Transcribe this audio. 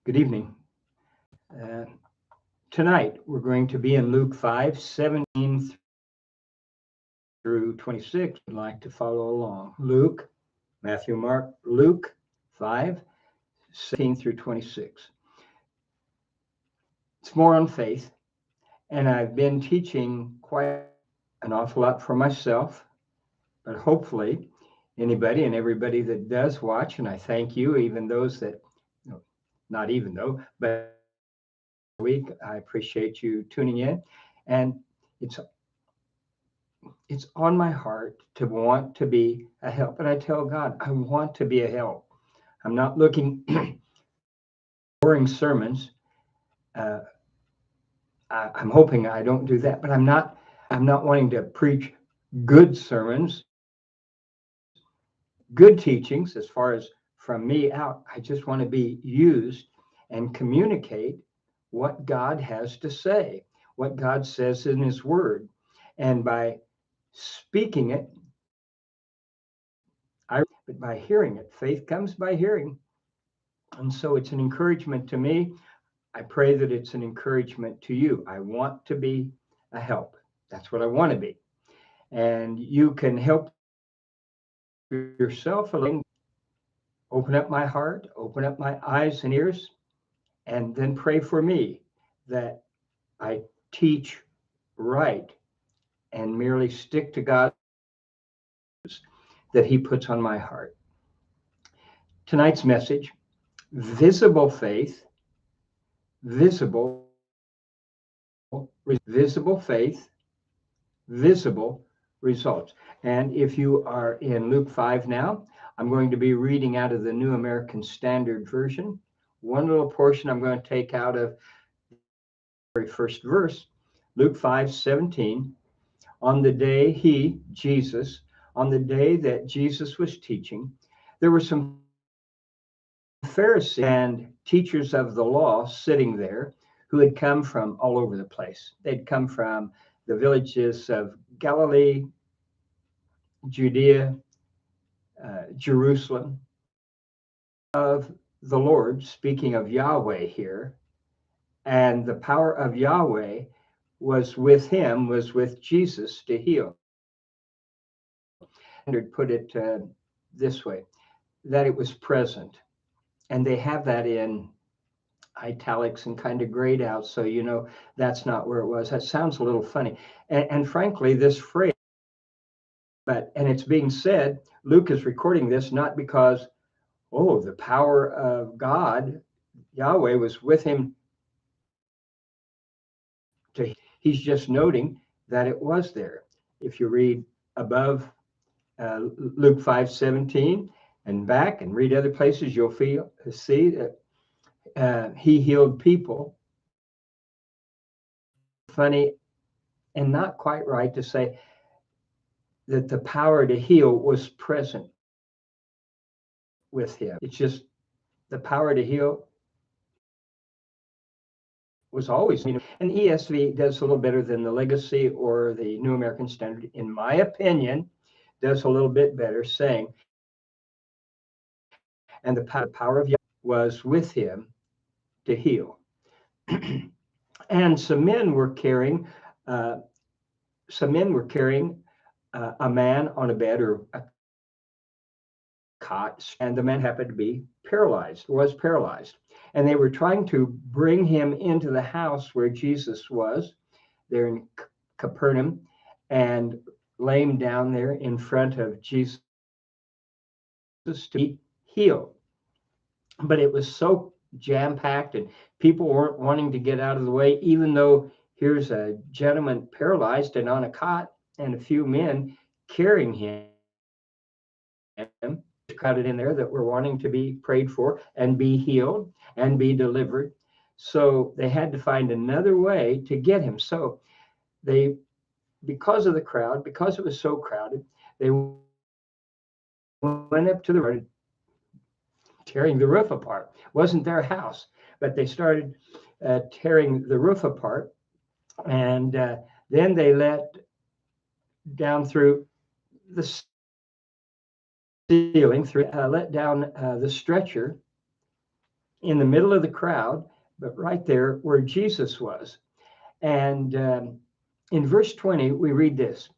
Good evening. Uh, Tonight, we're going to be in Luke 5:17 through 26. I'd like to follow along. Luke, Matthew, Mark, Luke 5:17 through 26. It's more on faith, and I've been teaching quite an awful lot for myself, but hopefully anybody and everybody that does watch, and I thank you, even those that, no, not even though, but week. I appreciate you tuning in, and it's it's on my heart to want to be a help. And I tell God, I want to be a help. I'm not looking boring sermons. Uh, I'm hoping I don't do that, but I'm not. I'm not wanting to preach good sermons, good teachings. As far as from me out, I just want to be used and communicate what God has to say, what God says in His Word, and by speaking it, but by hearing it. Faith comes by hearing. And so it's an encouragement to me. I pray that it's an encouragement to you. I want to be a help. That's what I want to be. And you can help yourself along. Open up my heart, open up my eyes and ears, and then pray for me that I teach right and merely stick to God that He puts on my heart. Tonight's message: visible faith, visible, visible faith, visible results. And if you are in Luke 5 now, I'm going to be reading out of the New American Standard Version. One little portion I'm going to take out of the very first verse, Luke 5:17. On the day on the day that Jesus was teaching, there were some Pharisees and teachers of the law sitting there who had come from all over the place. They'd come from the villages of Galilee, Judea, Jerusalem, of the Lord, speaking of Yahweh here, and the power of Yahweh was with him, was with Jesus to heal. And put it this way, that it was present. And they have that in italics and kind of grayed out, so you know that's not where it was. That sounds a little funny. And frankly, this phrase, and it's being said, Luke is recording this not because, oh, the power of God, Yahweh, was with him. He's just noting that it was there. If you read above Luke 5:17 and back and read other places, you'll see that he healed people. Funny and not quite right to say that the power to heal was present with him. It's just the power to heal was always, and ESV does a little better than the Legacy or the New American Standard, in my opinion, does a little bit better, saying, and the power of Yahweh was with him to heal. And some men were carrying a man on a bed or a cot, and the man happened to be was paralyzed. And they were trying to bring him into the house where Jesus was, there in Capernaum, and lay him down there in front of Jesus to be healed. But it was so jam-packed and people weren't wanting to get out of the way, even though here's a gentleman paralyzed and on a cot and a few men carrying him, crowded in there that were wanting to be prayed for and be healed and be delivered. So they had to find another way to get him. So they, because of the crowd, because it was so crowded, they went up to the tearing the roof apart. It wasn't their house, but they started tearing the roof apart, and then they let down through the ceiling, let down the stretcher in the middle of the crowd, but right there where Jesus was. And in verse 20, we read this: